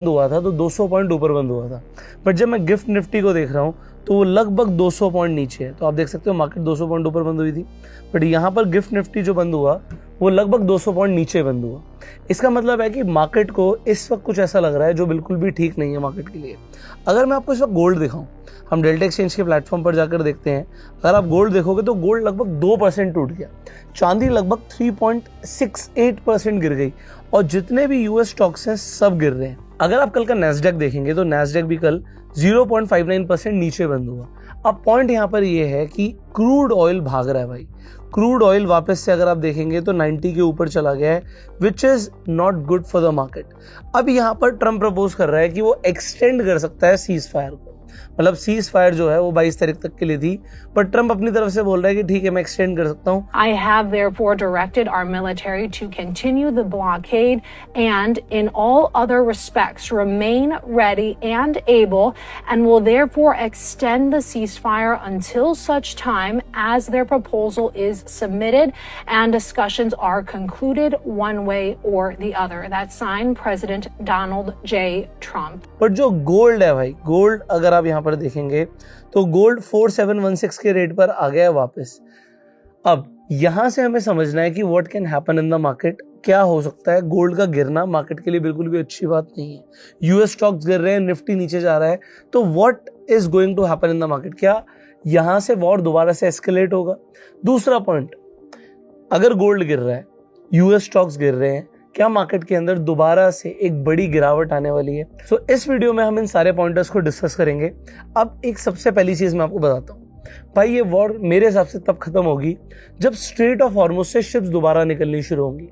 हुआ था तो 200 पॉइंट ऊपर बंद हुआ था, बट जब मैं गिफ्ट निफ्टी को देख रहा हूँ तो वो लगभग 200 पॉइंट नीचे है। तो आप देख सकते हो मार्केट 200 पॉइंट ऊपर बंद हुई थी, बट यहाँ पर गिफ्ट निफ्टी जो बंद हुआ वो लगभग 200 पॉइंट नीचे बंद हुआ। इसका मतलब है कि मार्केट को इस वक्त कुछ ऐसा लग रहा है जो बिल्कुल भी ठीक नहीं है मार्केट के लिए। अगर मैं आपको इस वक्त गोल्ड दिखाऊं, हम डेल्टा एक्सचेंज के प्लेटफॉर्म पर जाकर देखते हैं, अगर आप गोल्ड देखोगे तो गोल्ड लगभग 2% टूट गया, चांदी लगभग 3.68% गिर गई, और जितने भी यूएस स्टॉक्स हैं सब गिर रहे हैं। अगर आप कल का नैस्डैक देखेंगे तो नैस्डैक भी कल 0.59% नीचे बंद हुआ। अब पॉइंट यहाँ पर ये है कि क्रूड ऑयल भाग रहा है भाई। क्रूड ऑयल वापस से अगर आप देखेंगे तो 90 के ऊपर चला गया है, which is not good for the market. अब यहाँ पर ट्रम्प प्रपोज कर रहा है कि वो एक्सटेंड कर सकता है सीज फायर को, मतलब सीज फायर जो है वो 22 तारीख तक के लिए थी, पर ट्रम्प अपनी तरफ से बोल रहा है कि ठीक है मैं एक्सटेंड कर सकता हूँ। I have therefore directed our military to continue the blockade and in all other respects remain ready and able, and will therefore extend the ceasefire until such time as their proposal is submitted and discussions are concluded one way or the other. That's signed President Donald J. Trump. पर जो gold है भाई, gold अगर आप यहाँ पर देखेंगे तो गोल्ड 4716 के रेट पर आ गया है वापस। अब यहां से हमें समझना है कि what can happen in the market, क्या हो सकता है। गोल्ड का गिरना मार्केट के लिए बिल्कुल भी अच्छी बात नहीं है। यूएस स्टॉक्स गिर रहे हैं, निफ्टी नीचे जा रहा है, तो what is going to happen in the market, क्या यहां से वॉर दोबारा से एस्केलेट होगा। दूसरा पॉइंट, अगर गोल्ड गिर रहा है, यूएस स्टॉक्स गिर रहे हैं, क्या मार्केट के अंदर दोबारा से एक बड़ी गिरावट आने वाली है। सो इस वीडियो में हम इन सारे पॉइंटर्स को डिस्कस करेंगे। अब एक सबसे पहली चीज मैं आपको बताता हूँ भाई, ये वॉर मेरे हिसाब से तब खत्म होगी जब स्ट्रेट ऑफ हॉर्मुज से शिप्स दोबारा निकलनी शुरू होंगी।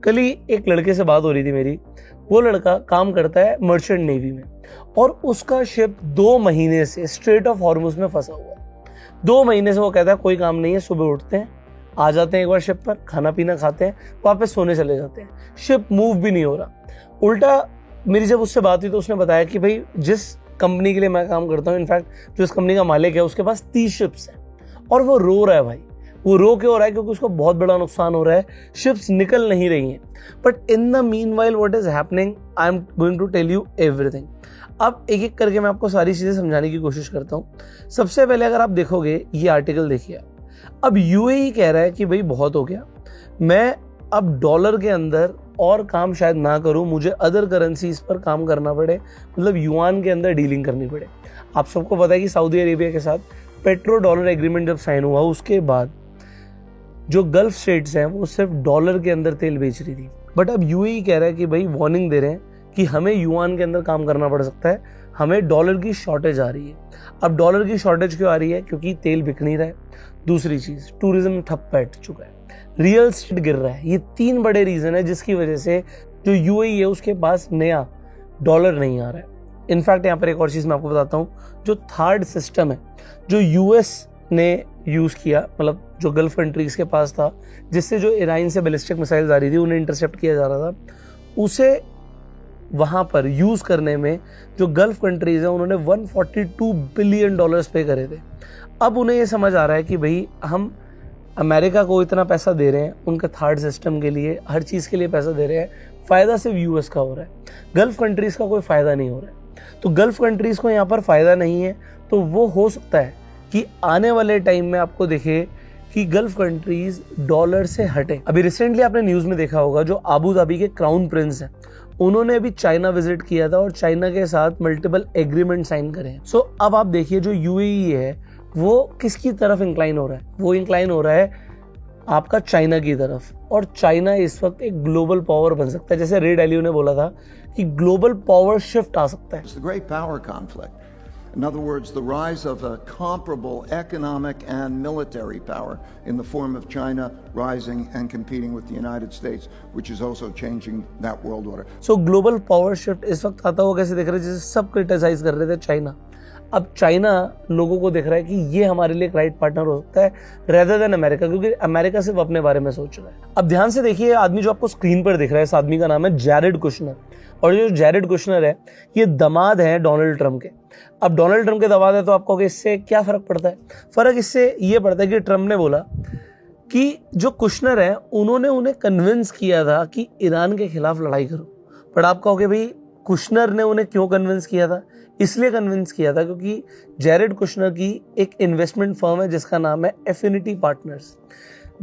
कल ही एक लड़के से बात हो रही थी मेरी, वो लड़का काम करता है मर्चेंट नेवी में और उसका शिप 2 महीने से स्ट्रेट ऑफ हॉर्मुज में फंसा हुआ है। 2 महीने से वो कहता है कोई काम नहीं है, सुबह उठते हैं, आ जाते हैं एक बार शिप पर, खाना पीना खाते हैं, वापस सोने चले जाते हैं, शिप मूव भी नहीं हो रहा। उल्टा मेरी जब उससे बात हुई तो उसने बताया कि भाई जिस कंपनी के लिए मैं काम करता हूँ, इनफैक्ट जो इस कंपनी का मालिक है उसके पास 30 शिप्स हैं, और वो रो रहा है भाई। वो रो क्यों रहा है? क्योंकि उसको बहुत बड़ा नुकसान हो रहा है, शिप्स निकल नहीं रही हैं। But in the meanwhile what is happening, I am going to tell you everything. अब एक एक करके मैं आपको सारी चीजें समझाने की कोशिश करता हूँ। सबसे पहले अगर आप देखोगे, ये आर्टिकल देखिए, अब यूएई कह रहा है कि भाई बहुत हो गया, मैं अब डॉलर के अंदर और काम शायद ना करूं, मुझे अदर करेंसीज पर काम करना पड़े, मतलब युआन के अंदर डीलिंग करनी पड़े। आप सबको पता है कि सऊदी अरेबिया के साथ पेट्रो डॉलर एग्रीमेंट जब साइन हुआ, उसके बाद जो गल्फ स्टेट्स हैं वो सिर्फ डॉलर के अंदर तेल बेच रही थी। बट अब यूएई कह रहा है कि भाई वार्निंग दे रहे हैं कि हमें युआन के अंदर काम करना पड़ सकता है, हमें डॉलर की शॉर्टेज आ रही है। अब डॉलर की शॉर्टेज क्यों आ रही है? क्योंकि तेल बिक नहीं रहा है। दूसरी चीज, टूरिज्म ठप बैठ चुका है, रियल एस्टेट गिर रहा है। ये 3 बड़े रीजन है जिसकी वजह से जो यूएई है उसके पास नया डॉलर नहीं आ रहा है। इनफैक्ट यहाँ पर एक और चीज मैं आपको बताता हूँ, जो थर्ड सिस्टम है जो यूएस ने यूज किया, मतलब जो गल्फ कंट्रीज के पास था, जिससे जो ईरान से बैलिस्टिक मिसाइल्स आ रही थी उन्हें इंटरसेप्ट किया जा रहा था, उसे वहां पर यूज करने में जो गल्फ कंट्रीज है उन्होंने $142 बिलियन पे करे थे। अब उन्हें ये समझ आ रहा है कि भाई हम अमेरिका को इतना पैसा दे रहे हैं, उनका थर्ड सिस्टम के लिए, हर चीज के लिए पैसा दे रहे हैं, फायदा सिर्फ यूएस का हो रहा है, गल्फ कंट्रीज का कोई फायदा नहीं हो रहा है। तो गल्फ कंट्रीज को यहाँ पर फायदा नहीं है, तो वो हो सकता है कि आने वाले टाइम में आपको दिखे कि गल्फ कंट्रीज डॉलर से हटे। अभी रिसेंटली आपने न्यूज में देखा होगा, जो अबू धाबी के क्राउन प्रिंस हैं, उन्होंने अभी चाइना विजिट किया था और चाइना के साथ मल्टीपल एग्रीमेंट साइन करे हैं। सो अब आप देखिए जो यूएई है वो किसकी तरफ इंक्लाइन हो रहा है? वो इंक्लाइन हो रहा है आपका चाइना की तरफ, और चाइना इस वक्त एक ग्लोबल पावर बन सकता है। जैसे रे डालियो ने बोला था कि ग्लोबल पावर शिफ्ट आ सकता है। It's the great power conflict. In other words, the rise of a comparable economic and military power in the form of China rising and competing with the United States, which is also changing that world order. So global power shift इस वक्त आता हुआ कैसे दिख रहा है? जैसे सब क्रिटिसाइज कर रहे थे चाइना, अब चाइना लोगों को दिख रहा है कि ये हमारे लिए एक राइट पार्टनर हो सकता है रेदर देन अमेरिका, क्योंकि अमेरिका सिर्फ अपने बारे में सोच रहा है। अब ध्यान से देखिए, आदमी जो आपको स्क्रीन पर दिख रहा है, इस आदमी का नाम है जैरेड कुशनर, और जो जैरेड कुशनर है ये दामाद है डोनाल्ड ट्रंप के। अब डोनाल्ड ट्रंप के दामाद है तो आपको इससे क्या फर्क पड़ता है? फर्क इससे ये पड़ता है कि ट्रंप ने बोला कि जो कुशनर है उन्होंने उन्हें कन्विंस किया था कि ईरान के खिलाफ लड़ाई करो, बट आप कहोगे भाई कुशनर ने उन्हें क्यों कन्विंस किया था? इसलिए कन्विंस किया था क्योंकि जेरेड कुशनर की एक इन्वेस्टमेंट फर्म है जिसका नाम है एफिनिटी पार्टनर्स,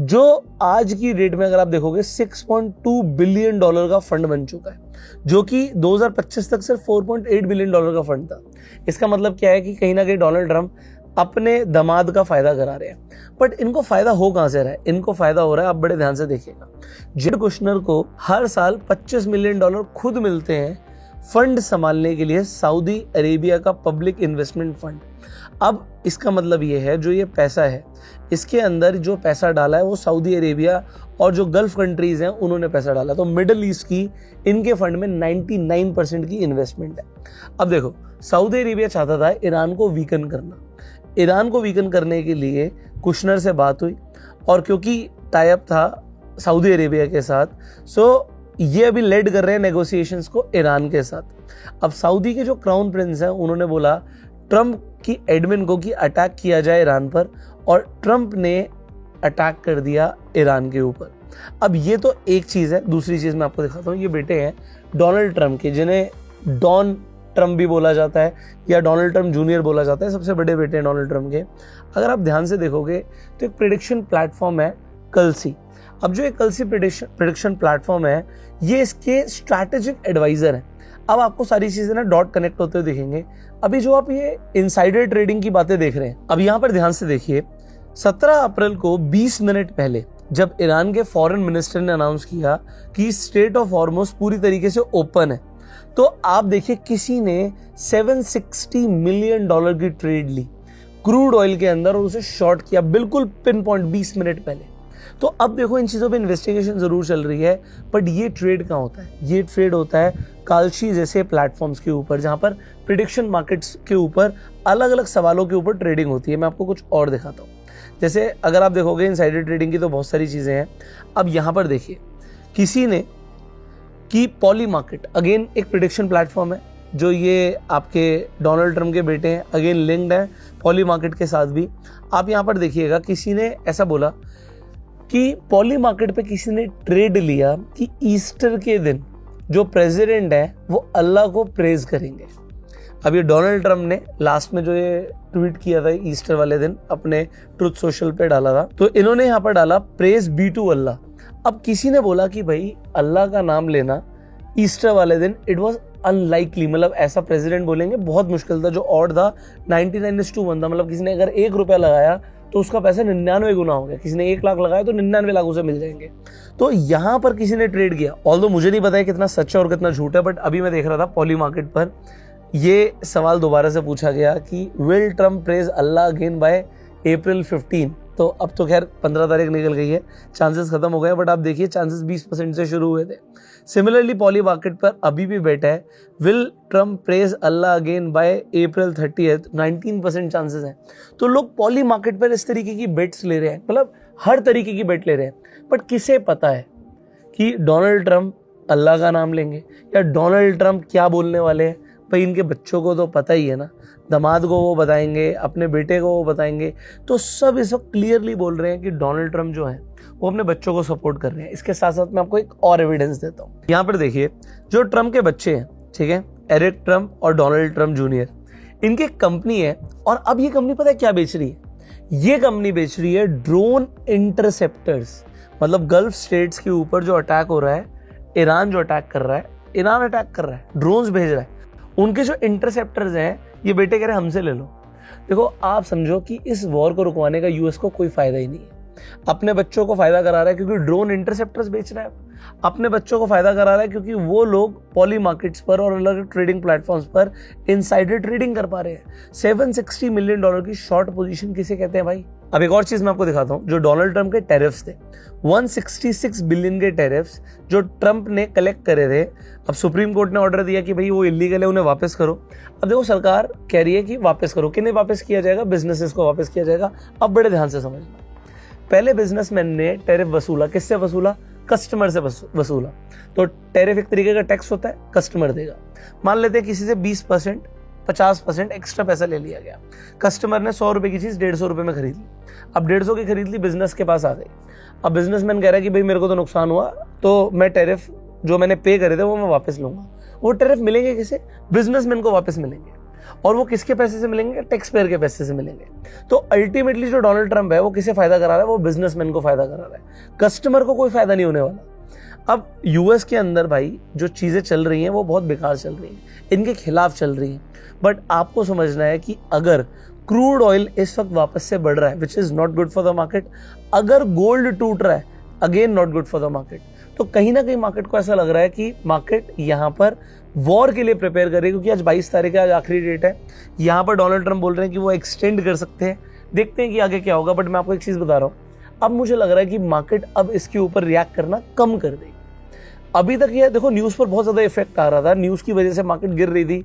जो आज की डेट में अगर आप देखोगे $6.2 बिलियन का फंड बन चुका है, जो कि 2025 तक सिर्फ $4.8 बिलियन का फंड था। इसका मतलब क्या है कि कहीं ना कहीं डोनाल्ड ट्रंप अपने दामाद का फायदा करा रहे हैं। बट इनको फायदा हो कहां से रहा है? इनको फायदा हो रहा है, आप बड़े ध्यान से देखिएगा, जेरेड कुशनर को हर साल $25 मिलियन खुद मिलते हैं फंड संभालने के लिए, सऊदी अरेबिया का पब्लिक इन्वेस्टमेंट फंड। अब इसका मतलब ये है, जो ये पैसा है, इसके अंदर जो पैसा डाला है वो सऊदी अरेबिया और जो गल्फ कंट्रीज हैं उन्होंने पैसा डाला। तो मिडिल ईस्ट की इनके फंड में 99% की इन्वेस्टमेंट है। अब देखो, सऊदी अरेबिया चाहता था ईरान को वीकन करना। ईरान को वीकन करने के लिए कुशनर से बात हुई, और क्योंकि टाई अप था सऊदी अरेबिया के साथ, सो ये अभी लेड कर रहे हैं नेगोशिएशंस को ईरान के साथ। अब सऊदी के जो क्राउन प्रिंस हैं उन्होंने बोला ट्रंप की एडमिन को कि अटैक किया जाए ईरान पर, और ट्रंप ने अटैक कर दिया ईरान के ऊपर। अब ये तो एक चीज़ है। दूसरी चीज़ मैं आपको दिखाता हूँ, ये बेटे हैं डोनाल्ड ट्रंप के, जिन्हें डॉन ट्रंप भी बोला जाता है या डोनाल्ड ट्रंप जूनियर बोला जाता है, सबसे बड़े बेटे हैं डोनाल्ड ट्रंप के। अगर आप ध्यान से देखोगे तो एक प्रेडिक्शन प्लेटफॉर्म है कल्सी। अब जो एक कल्सी प्रेडिक्शन प्लेटफॉर्म है, ये इसके स्ट्रैटेजिक एडवाइजर हैं। अब आपको सारी चीजें ना डॉट कनेक्ट होते हुए दिखेंगे। अभी जो आप ये इनसाइडर ट्रेडिंग की बातें देख रहे हैं, अब यहाँ पर ध्यान से देखिए, 17 अप्रैल को 20 मिनट पहले जब ईरान के फॉरेन मिनिस्टर ने अनाउंस किया कि स्ट्रेट ऑफ हॉर्मुज़ पूरी तरीके से ओपन है, तो आप देखिए किसी ने $760 मिलियन की ट्रेड ली क्रूड ऑयल के अंदर और उसे शॉर्ट किया बिल्कुल पिन पॉइंट 20 मिनट पहले। तो अब देखो, इन चीज़ों पे इन्वेस्टिगेशन ज़रूर चल रही है, बट ये ट्रेड कहाँ होता है? ये ट्रेड होता है कालशी जैसे प्लेटफॉर्म्स के ऊपर, जहाँ पर प्रिडिक्शन मार्केट्स के ऊपर अलग अलग सवालों के ऊपर ट्रेडिंग होती है। मैं आपको कुछ और दिखाता हूँ। जैसे अगर आप देखोगे इनसाइडर ट्रेडिंग की तो बहुत सारी चीज़ें हैं। अब यहाँ पर देखिए, किसी ने कि पॉली मार्केट, अगेन एक प्रिडिक्शन प्लेटफॉर्म है, जो ये आपके डोनाल्ड ट्रंप के बेटे हैं, अगेन लिंक्ड है पॉली मार्केट के साथ भी। आप यहाँ पर देखिएगा, किसी ने ऐसा बोला कि पॉली मार्केट पे किसी ने ट्रेड लिया कि ईस्टर के दिन जो प्रेसिडेंट है वो अल्लाह को प्रेज करेंगे। अब ये डोनाल्ड ट्रंप ने लास्ट में जो ये ट्वीट किया था ईस्टर वाले दिन अपने ट्रुथ सोशल पे डाला था, तो इन्होंने यहाँ पर डाला प्रेज बी टू अल्लाह। अब किसी ने बोला कि भाई अल्लाह का नाम लेना ईस्टर वाले दिन इट वॉज अनलाइकली, मतलब ऐसा प्रेसिडेंट बोलेंगे बहुत मुश्किल था। जो ऑड था 99:1 था, मतलब किसी ने अगर $1 लगाया तो उसका पैसा 99 गुना हो गया। किसी ने 1 लाख लगाया तो 99 लाख उसे मिल जाएंगे। तो यहाँ पर किसी ने ट्रेड किया, ऑल्दो मुझे नहीं पता है कितना सच है और कितना झूठ है, बट अभी मैं देख रहा था पॉली मार्केट पर ये सवाल दोबारा से पूछा गया कि will Trump praise Allah again by April 15। तो अब तो खैर 15 तारीख निकल गई है, चांसेस खत्म हो गए, बट आप देखिए चांसेस 20% से शुरू हुए थे। सिमिलरली पॉली मार्केट पर अभी भी बैठा है will Trump praise Allah again by April 30, 19% chances हैं। तो लोग पॉली मार्केट पर इस तरीके की बेट्स ले रहे हैं, मतलब हर तरीके की बेट ले रहे हैं। बट किसे पता है कि डोनाल्ड ट्रंप अल्लाह का नाम लेंगे या डोनाल्ड ट्रंप क्या बोलने वाले हैं? भाई इनके बच्चों को तो पता ही है ना, दामाद को वो बताएंगे, अपने बेटे को वो बताएंगे। तो सब इस वक्त क्लियरली बोल रहे हैं कि डोनाल्ड ट्रंप जो है वो अपने बच्चों को सपोर्ट कर रहे हैं। इसके साथ साथ मैं आपको एक और एविडेंस देता हूँ। यहाँ पर देखिए, जो ट्रंप के बच्चे हैं, ठीक है, एरिक ट्रंप और डोनाल्ड ट्रंप जूनियर, इनकी कंपनी है। और अब ये कंपनी पता है क्या बेच रही है? ये कंपनी बेच रही है ड्रोन इंटरसेप्टर्स, मतलब गल्फ स्टेट्स के ऊपर जो अटैक हो रहा है, ईरान जो अटैक कर रहा है, ईरान अटैक कर रहा है, ड्रोन्स भेज रहा है, उनके जो इंटरसेप्टर्स हैं ये बेटे कह रहे हैं हमसे ले लो। देखो आप समझो कि इस वॉर को रुकवाने का यूएस को कोई फायदा ही नहीं है। अपने बच्चों को फायदा करा रहा है क्योंकि ड्रोन इंटरसेप्टर्स बेच रहा है, अपने बच्चों को फायदा करा रहा है क्योंकि वो लोग पॉली मार्केट्स पर और अलग ट्रेडिंग प्लेटफॉर्म्स पर इनसाइडर ट्रेडिंग कर पा रहे हैं। $760 मिलियन की शॉर्ट पोजीशन किसे कहते हैं भाई? अब एक और चीज मैं आपको दिखाता हूं, जो डोनाल्ड ट्रंप के टैरिफ्स थे, 166 बिलियन के टैरिफ्स जो ट्रंप ने कलेक्ट करे थे। अब सुप्रीम कोर्ट ने ऑर्डर दिया कि भाई वो इलीगल है, उन्हें वापस करो। अब देखो सरकार कह रही है कि वापस करो, किन्हें वापस किया जाएगा? बिजनेसेस को वापस किया जाएगा। अब बड़े ध्यान से समझना, पहले बिजनेसमैन ने टैरिफ वसूला, किससे वसूला? कस्टमर से वसूला। तो टैरिफ एक तरीके का टैक्स होता है, कस्टमर देगा। मान लेते हैं किसी से 20%, 50% एक्स्ट्रा पैसा ले लिया गया। कस्टमर ने 100 रुपए की चीज 150 रुपए में खरीद ली। अब 150 की खरीद ली, बिजनेस के पास आ गई। अब बिजनेसमैन कह रहा है कि भाई मेरे को तो नुकसान हुआ, तो मैं टैरिफ जो मैंने पे करे थे वो मैं वापस लूंगा। वो टैरिफ मिलेंगे किसे? बिजनेसमैन को वापस मिलेंगे, और वो किसके पैसे से मिलेंगे? टैक्स पेयर के पैसे से मिलेंगे। तो अल्टीमेटली जो डोनाल्ड ट्रंप है वो किसे फायदा करा रहा है? वो बिजनेसमैन को फायदा करा रहा है, कस्टमर को कोई फायदा नहीं होने वाला। अब यूएस के अंदर भाई जो चीजें चल रही हैं वो बहुत बेकार चल रही हैं, इनके खिलाफ चल रही हैं। बट आपको समझना है कि अगर क्रूड ऑयल इस वक्त वापस से बढ़ रहा है, which is not good for the market, अगर गोल्ड टूट रहा है, again not good for the market. तो कहीं ना कहीं मार्केट को ऐसा लग रहा है कि मार्केट यहाँ पर वॉर के लिए प्रिपेयर करे, क्योंकि आज 22 तारीख है, आज आखिरी डेट है। यहाँ पर डोनाल्ड ट्रंप बोल रहे हैं कि वो एक्सटेंड कर सकते हैं, देखते हैं कि आगे क्या होगा। बट मैं आपको एक चीज बता रहा हूँ, अब मुझे लग रहा है कि मार्केट अब इसके ऊपर रिएक्ट करना कम कर देगी। अभी तक ये देखो न्यूज पर बहुत ज्यादा इफेक्ट आ रहा था, न्यूज की वजह से मार्केट गिर रही थी,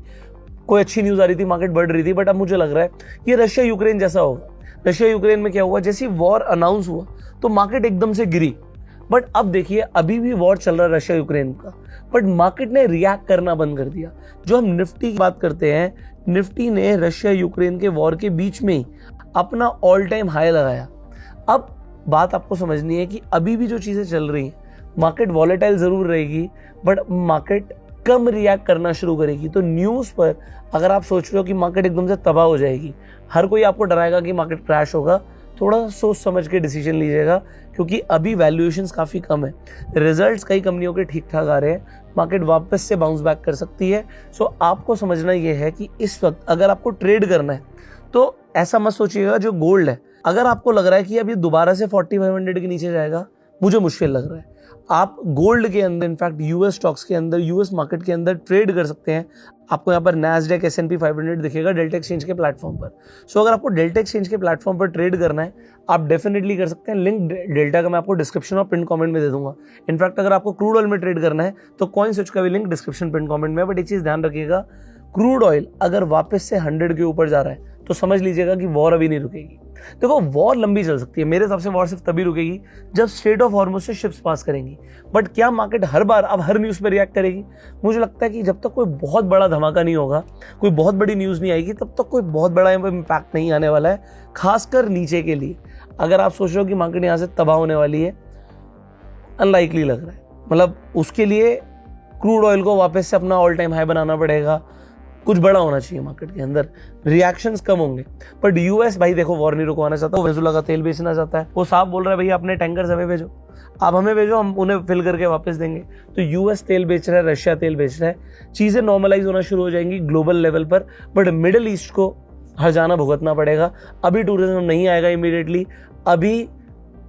कोई अच्छी न्यूज आ रही थी मार्केट बढ़ रही थी। बट अब मुझे लग रहा है ये रशिया यूक्रेन जैसा होगा। रशिया यूक्रेन में क्या हुआ, जैसे वॉर अनाउंस हुआ तो मार्केट एकदम से गिरी। बट अब देखिए अभी भी वॉर चल रहा है रशिया यूक्रेन का, बट मार्केट ने रिएक्ट करना बंद कर दिया। जो हम निफ्टी की बात करते हैं, निफ्टी ने रशिया यूक्रेन के वॉर के बीच में ही अपना ऑल टाइम हाई लगाया। अब बात आपको समझनी है कि अभी भी जो चीजें चल रही हैं, मार्केट वॉलेटाइल जरूर रहेगी, बट मार्केट कम रिएक्ट करना शुरू करेगी। तो न्यूज पर अगर आप सोच रहे हो कि मार्केट एकदम से तबाह हो जाएगी, हर कोई आपको डराएगा कि मार्केट क्रैश होगा, थोड़ा सोच समझ के डिसीजन लीजिएगा, क्योंकि अभी वैल्यूएशंस काफी कम है, रिजल्ट्स कई कंपनियों के ठीक ठाक आ रहे हैं, मार्केट वापस से बाउंस बैक कर सकती है। सो आपको समझना यह है कि इस वक्त अगर आपको ट्रेड करना है तो ऐसा मत सोचिएगा। जो गोल्ड है, अगर आपको लग रहा है कि अभी दोबारा से 4500 के नीचे जाएगा, मुझे मुश्किल लग रहा है, आप गोल्ड के अंदर, इनफैक्ट यूएस स्टॉक्स के अंदर, यूएस मार्केट के अंदर ट्रेड कर सकते हैं। आपको यहाँ पर नैस्डैक S&P 500 दिखेगा डेल्टा एक्सचेंज के प्लेटफॉर्म पर। सो अगर आपको डेल्टा एक्सचेंज के प्लेटफॉर्म पर ट्रेड करना है, आप डेफिनेटली कर सकते हैं। लिंक डेल्टा का मैं आपको डिस्क्रिप्शन और पिन कमेंट में दे दूंगा। इनफैक्ट अगर आपको क्रूड ऑयल में ट्रेड करना है तो कॉइन स्विच का भी लिंक डिस्क्रिप्शन पिन कमेंट में। बट एक चीज ध्यान रखिएगा, क्रूड ऑयल अगर वापस से 100 के ऊपर जा रहा है तो समझ लीजिएगा कि वॉर अभी नहीं रुकेगी। देखो वॉर लंबी चल सकती है, मेरे हिसाब से वॉर सिर्फ तभी रुकेगी जब स्ट्रेट ऑफ हॉर्मुज से शिप्स पास करेंगी। बट क्या मार्केट हर बार अब हर न्यूज पर रिएक्ट करेगी? मुझे लगता है कि जब तक कोई बहुत बड़ा धमाका नहीं होगा, कोई बहुत बड़ी न्यूज नहीं आएगी, तब तक कोई बहुत बड़ा इम्पैक्ट नहीं आने वाला है, खासकर नीचे के लिए। अगर आप सोच रहे हो कि मार्केट यहाँ से तबाह होने वाली है, अनलाइकली लग रहा है। मतलब उसके लिए क्रूड ऑयल को वापस से अपना ऑल टाइम हाई बनाना पड़ेगा, कुछ बड़ा होना चाहिए मार्केट के अंदर, रिएक्शंस कम होंगे। बट यूएस भाई देखो वॉर नहीं रुकवाना चाहता, वो वेनेजुएला का तेल बेचना चाहता है। वो साफ बोल रहा है भैया अपने टैंकर्स हमें भेजो, आप हमें भेजो, हम उन्हें फिल करके वापस देंगे। तो यूएस तेल बेच रहा है, रशिया तेल बेच रहा है, चीजें नॉर्मलाइज होना शुरू हो जाएंगी ग्लोबल लेवल पर। बट मिडिल ईस्ट को हर्जाना भुगतना पड़ेगा। अभी टूरिज्म नहीं आएगा इमीडिएटली, अभी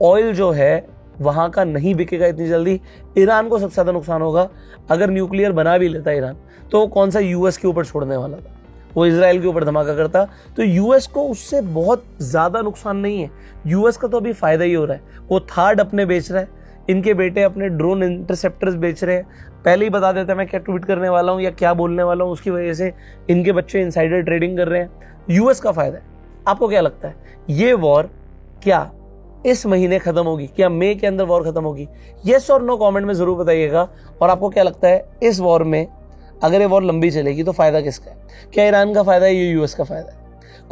ऑयल जो है वहां का नहीं बिकेगा इतनी जल्दी। ईरान को सबसे ज्यादा नुकसान होगा। अगर न्यूक्लियर बना भी लेता ईरान तो वो कौन सा यूएस के ऊपर छोड़ने वाला था, वो इजराइल के ऊपर धमाका करता। तो यूएस को उससे बहुत ज्यादा नुकसान नहीं है, यूएस का तो अभी फायदा ही हो रहा है। वो थार्ड अपने बेच रहा है, इनके बेटे अपने ड्रोन इंटरसेप्टर्स बेच रहे हैं। पहले ही बता देते हैं मैं क्या ट्वीट करने वाला हूँ या क्या बोलने वाला हूँ, उसकी वजह से इनके बच्चे इनसाइडर ट्रेडिंग कर रहे हैं। यूएस का फायदा है। आपको क्या लगता है ये वॉर क्या इस महीने खत्म होगी? क्या मई के अंदर वॉर खत्म होगी? येस और नो कमेंट में जरूर बताइएगा। और आपको क्या लगता है इस वॉर में अगर ये वॉर लंबी चलेगी तो फायदा किसका है? क्या ईरान का फायदा है या यूएस का फायदा है?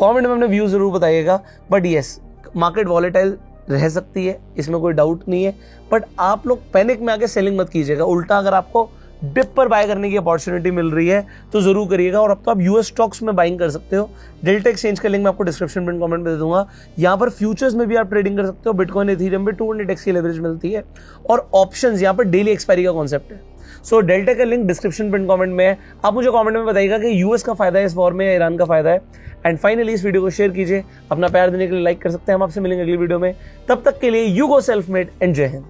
कमेंट में अपने व्यूज जरूर बताइएगा। बट येस, मार्केट वॉलेटाइल रह सकती है, इसमें कोई डाउट नहीं है। बट आप लोग पैनिक में आके सेलिंग मत कीजिएगा, उल्टा अगर आपको डिप पर बाय करने की अपॉर्चुनिटी मिल रही है तो जरूर करिएगा। और अब तो आप यूएस स्टॉक्स में बाइंग कर सकते हो। डेल्टा एक्सचेंज का लिंक मैं आपको डिस्क्रिप्शन में कमेंट में दे दूंगा। यहाँ पर फ्यूचर्स में भी आप ट्रेडिंग कर सकते हो। बिटकॉइन इथेरियम पे 200x की लेवरेज मिलती है और ऑप्शंस यहाँ पर डेली एक्सपायरी का कॉन्सेप्ट है। सो डेल्टा का लिंक डिस्क्रिप्शन पिन कमेंट में है। आप मुझे कमेंट में बताइएगा कि यूएस का फायदा है इस वॉर में या ईरान का फायदा है। एंड फाइनली इस वीडियो को शेयर कीजिए, अपना प्यार देने के लिए लाइक कर सकते हैं। हम आपसे मिलेंगे अगली वीडियो में, तब तक के लिए you go self made and जय हिंद।